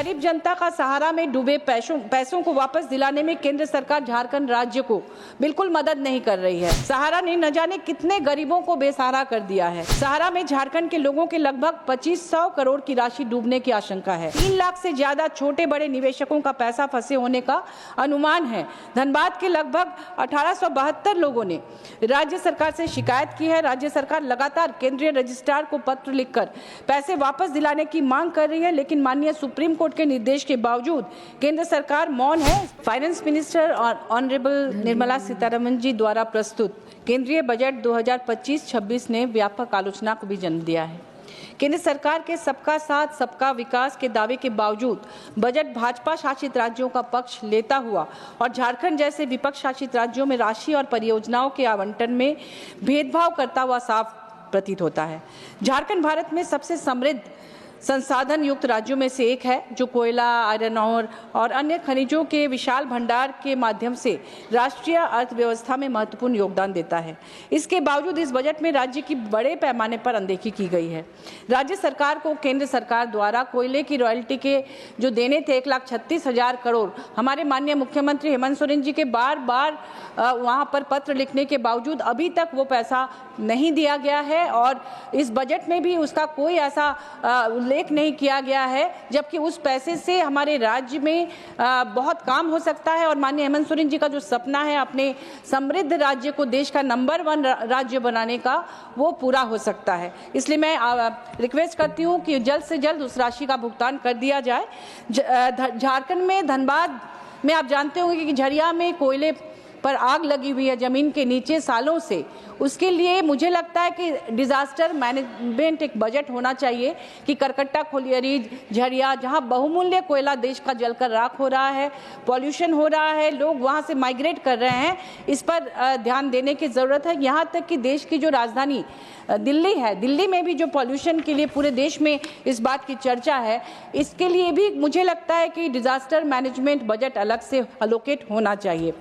गरीब जनता का सहारा में डूबे पैसों को वापस दिलाने में केंद्र सरकार झारखंड राज्य को बिल्कुल मदद नहीं कर रही है। सहारा ने न जाने कितने गरीबों को बेसहारा कर दिया है। सहारा में झारखंड के लोगों के लगभग 2500 करोड़ की राशि डूबने की आशंका है। 3 लाख से ज्यादा छोटे बड़े निवेशकों का पैसा फंसे होने का अनुमान है। धनबाद के लगभग 1872 लोगों ने राज्य सरकार से शिकायत की है। राज्य सरकार लगातार केंद्रीय रजिस्ट्रार को पत्र लिखकर पैसे वापस दिलाने की मांग कर रही है, लेकिन माननीय सुप्रीम कोर्ट के निर्देश के बावजूद केंद्र सरकार मौन है। फाइनेंस मिनिस्टर और ऑनरेबल निर्मला सीतारमण जी द्वारा प्रस्तुत केंद्रीय बजट 2025-26 ने व्यापक आलोचना को भी जन्म दिया है। केंद्र सरकार के सबका साथ सबका विकास के दावे के बावजूद बजट भाजपा शासित राज्यों का पक्ष लेता हुआ और झारखंड जैसे विपक्ष शासित राज्यों में राशि और परियोजनाओं के आवंटन में भेदभाव करता हुआ साफ प्रतीत होता है। झारखंड भारत में सबसे समृद्ध संसाधन युक्त राज्यों में से एक है, जो कोयला, आयरन ओर और अन्य खनिजों के विशाल भंडार के माध्यम से राष्ट्रीय अर्थव्यवस्था में महत्वपूर्ण योगदान देता है। इसके बावजूद इस बजट में राज्य की बड़े पैमाने पर अनदेखी की गई है। राज्य सरकार को केंद्र सरकार द्वारा कोयले की रॉयल्टी के जो देने थे 1,36,000 करोड़, हमारे माननीय मुख्यमंत्री हेमंत सोरेन जी के बार बार वहां पर पत्र लिखने के बावजूद अभी तक वो पैसा नहीं दिया गया है और इस बजट में भी उसका कोई ऐसा उल्लेख नहीं किया गया है, जबकि उस पैसे से हमारे राज्य में बहुत काम हो सकता है और माननीय हेमंत सोरेन जी का जो सपना है अपने समृद्ध राज्य को देश का नंबर 1 राज्य बनाने का, वो पूरा हो सकता है। इसलिए मैं रिक्वेस्ट करती हूँ कि जल्द से जल्द उस राशि का भुगतान कर दिया जाए। झारखंड में धनबाद में आप जानते होंगे कि झरिया में कोयले पर आग लगी हुई है जमीन के नीचे सालों से। उसके लिए मुझे लगता है कि डिजास्टर मैनेजमेंट एक बजट होना चाहिए कि करकट्टा, खोलियरी, झरिया, जहां बहुमूल्य कोयला देश का जलकर राख हो रहा है, पॉल्यूशन हो रहा है, लोग वहां से माइग्रेट कर रहे हैं, इस पर ध्यान देने की जरूरत है। यहाँ तक कि देश की जो राजधानी दिल्ली है, दिल्ली में भी जो पॉल्यूशन के लिए पूरे देश में इस बात की चर्चा है, इसके लिए भी मुझे लगता है कि डिजास्टर मैनेजमेंट बजट अलग से अलोकेट होना चाहिए।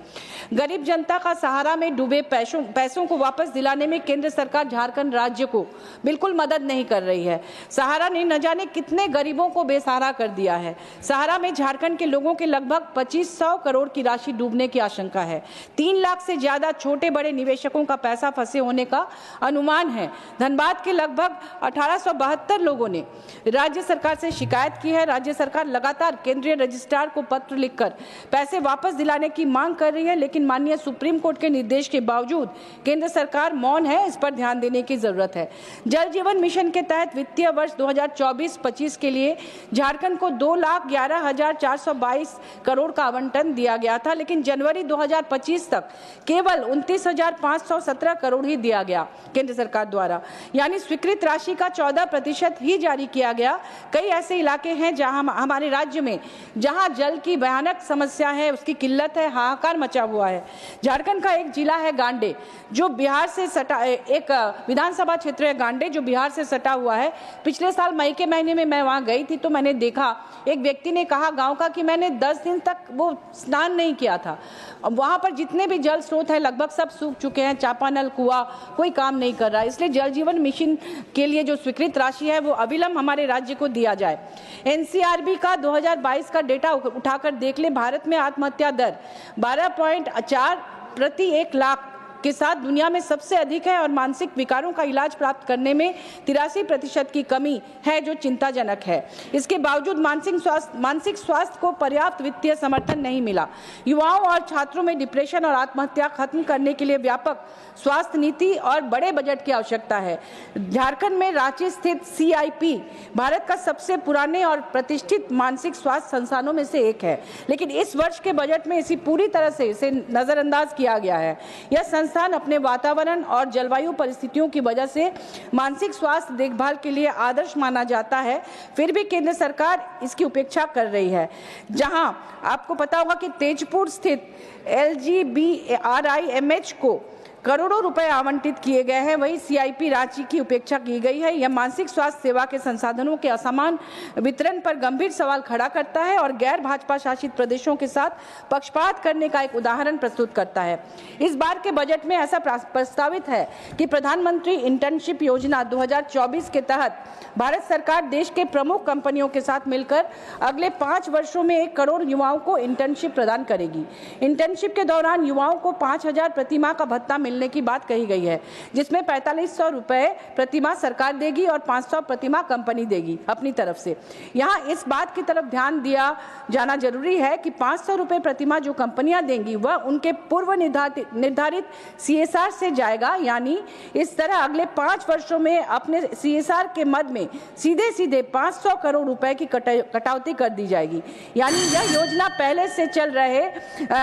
गरीब जनता का सहारा में डूबे पैसों को वापस दिलाने में केंद्र सरकार झारखंड राज्य को बिल्कुल मदद नहीं कर रही है। सहारा ने न जाने कितने गरीबों को बेसहारा कर दिया है। सहारा में झारखंड के लोगों के लगभग 2500 करोड़ की राशि डूबने की आशंका है। 3 लाख से ज्यादा छोटे बड़े निवेशकों का पैसा फंसे होने का अनुमान है। धनबाद के लगभग 1872 लोगों ने राज्य सरकार से शिकायत की है। राज्य सरकार लगातार केंद्रीय रजिस्ट्रार को पत्र लिखकर पैसे वापस दिलाने की मांग कर रही है, लेकिन माननीय सुप्रीम कोर्ट के निर्देश के बावजूद केंद्र सरकार मौन है। इस पर ध्यान देने की जरूरत है। जल जीवन मिशन के तहत वित्तीय वर्ष 2024-25 के लिए झारखंड को 2,11,422 करोड़ का आवंटन दिया गया था, लेकिन जनवरी 2025 तक केवल 29,517 करोड़ ही दिया गया केंद्र सरकार द्वारा, यानी स्वीकृत राशि का 14% ही जारी किया गया। कई ऐसे इलाके हैं जहां हमारे राज्य में जहां जल की भयानक समस्या है, उसकी किल्लत है, हाहाकार मचा हुआ है। झारखंड का एक जिला है गांडे, जो बिहार से सटा, एक विधानसभा क्षेत्र है गांडे जो बिहार से सटा हुआ है। पिछले साल मई के महीने में मैं वहां गई थी तो मैंने देखा, एक व्यक्ति ने कहा गांव का कि मैंने 10 दिन तक वो स्नान नहीं किया था। वहां पर जितने भी जल स्रोत हैं लगभग सब सूख चुके हैं, चापानल, कुआं, कोई काम नहीं कर रहा है। इसलिए जल जीवन मिशन के लिए जो स्वीकृत राशि है वो अविलंब हमारे राज्य को दिया जाए। एनसीआरबी का 2022 का डेटा उठाकर देख ले, भारत में आत्महत्या दर 12.4 प्रति 1 लाख के साथ दुनिया में सबसे अधिक है और मानसिक विकारों का इलाज प्राप्त करने में 83% की कमी है, जो चिंताजनक है। इसके बावजूद मानसिक स्वास्थ्य को पर्याप्त वित्तीय समर्थन नहीं मिला। युवाओं और छात्रों में डिप्रेशन और आत्महत्या खत्म करने के लिए व्यापक स्वास्थ्य नीति और बड़े बजट की आवश्यकता है। झारखंड में रांची स्थित CIP भारत का सबसे पुराने और प्रतिष्ठित मानसिक स्वास्थ्य संस्थानों में से एक है, लेकिन इस वर्ष के बजट में इसी पूरी तरह से इसे नजरअंदाज किया गया है। यह संस्थान अपने वातावरण और जलवायु परिस्थितियों की वजह से मानसिक स्वास्थ्य देखभाल के लिए आदर्श माना जाता है, फिर भी केंद्र सरकार इसकी उपेक्षा कर रही है। जहां आपको पता होगा कि तेजपुर स्थित LGBRIMH को करोड़ों रुपए आवंटित किए गए हैं। वहीं सीआईपी रांची की उपेक्षा की गई है। यह मानसिक स्वास्थ्य सेवा के संसाधनों के असमान वितरण पर गंभीर सवाल खड़ा करता है और गैर भाजपा शासित प्रदेशों के साथ पक्षपात करने का एक उदाहरण प्रस्तुत करता है। इस बार के बजट में ऐसा प्रस्तावित है कि प्रधानमंत्री इंटर्नशिप योजना 2024 के तहत भारत सरकार देश के प्रमुख कंपनियों के साथ मिलकर अगले 5 वर्षों में 1 करोड़ युवाओं को इंटर्नशिप प्रदान करेगी। इंटर्नशिप के दौरान युवाओं को 5,000 प्रतिमाह का भत्ता मिलने की बात कही गई है, जिसमें 4500 रुपए प्रतिमाह सरकार देगी और 500 प्रतिमाह कंपनी देगी अपनी तरफ से। यहाँ इस बात की तरफ ध्यान दिया जाना जरूरी है कि 500 रुपए प्रतिमाह जो कंपनियां देंगी वह उनके पूर्व निर्धारित CSR से जाएगा। यानी इस तरह अगले 5 वर्षों में अपने CSR के मद में सीधे 500 करोड़ रुपए की कटौती कर दी जाएगी। यानी यह योजना पहले से चल रहे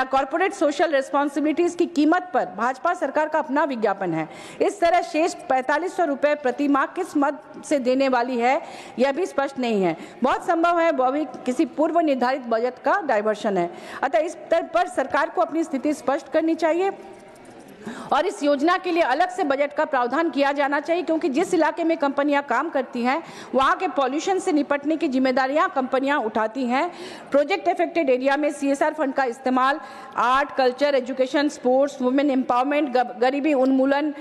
कॉर्पोरेट सोशल रिस्पॉन्सिबिलिटीज की कीमत पर भाजपा सरकार का अपना विज्ञापन है। इस तरह शेष 4500 रुपए प्रति माह किस मद से देने वाली है यह भी स्पष्ट नहीं है। बहुत संभव है वह भी किसी पूर्व निर्धारित बजट का डायवर्शन है। अतः इस स्तर पर सरकार को अपनी स्थिति स्पष्ट करनी चाहिए और इस योजना के लिए अलग से बजट का प्रावधान किया जाना चाहिए, क्योंकि जिस इलाके में कंपनियां काम करती हैं वहां के पॉल्यूशन से निपटने की जिम्मेदारियां कंपनियां उठाती हैं। प्रोजेक्ट अफेक्टेड एरिया में CSR फंड का इस्तेमाल art, culture, education, sports, women empowerment, गरीबी उन्मूलन,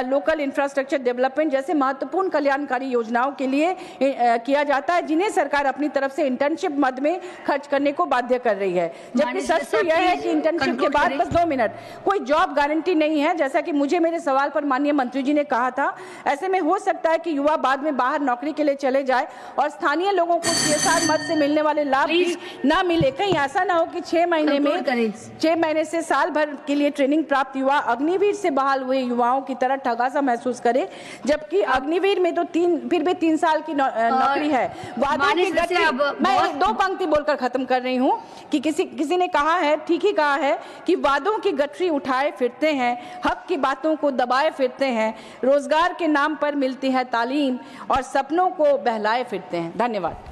लोकल इंफ्रास्ट्रक्चर डेवलपमेंट जैसे महत्वपूर्ण कल्याणकारी योजनाओं के लिए किया जाता है, जिन्हें सरकार अपनी तरफ से इंटर्नशिप मद में खर्च करने को बाध्य कर रही है। जबकि सच तो यह है कि इंटर्नशिप के बाद बस 2 मिनट कोई जॉब गारंटी नहीं है, जैसा कि मुझे मेरे सवाल पर माननीय मंत्री जी ने कहा था। ऐसे में हो सकता है कि युवा बाद में बाहर नौकरी के लिए चले जाए और स्थानीय लोगों को CSR मद से मिलने वाले लाभ भी ना मिले। कहीं ऐसा ना हो कि 6 महीने से साल भर के लिए ट्रेनिंग प्राप्त युवा अग्निवीर से बहाल हुए युवाओं की तरह ठगासा महसूस करे, जबकि अग्निवीर में तो फिर भी 3 साल की नौकरी है। वादों की गठरी, मैं 2 पंक्ति बोलकर खत्म कर रही हूँ कि किसी ने कहा है, ठीक ही कहा है कि वादों की गठरी उठाए फिरते हैं, हक की बातों को दबाए फिरते हैं, रोजगार के नाम पर मिलती है तालीम और सपनों को बहलाए फिरते हैं। धन्यवाद।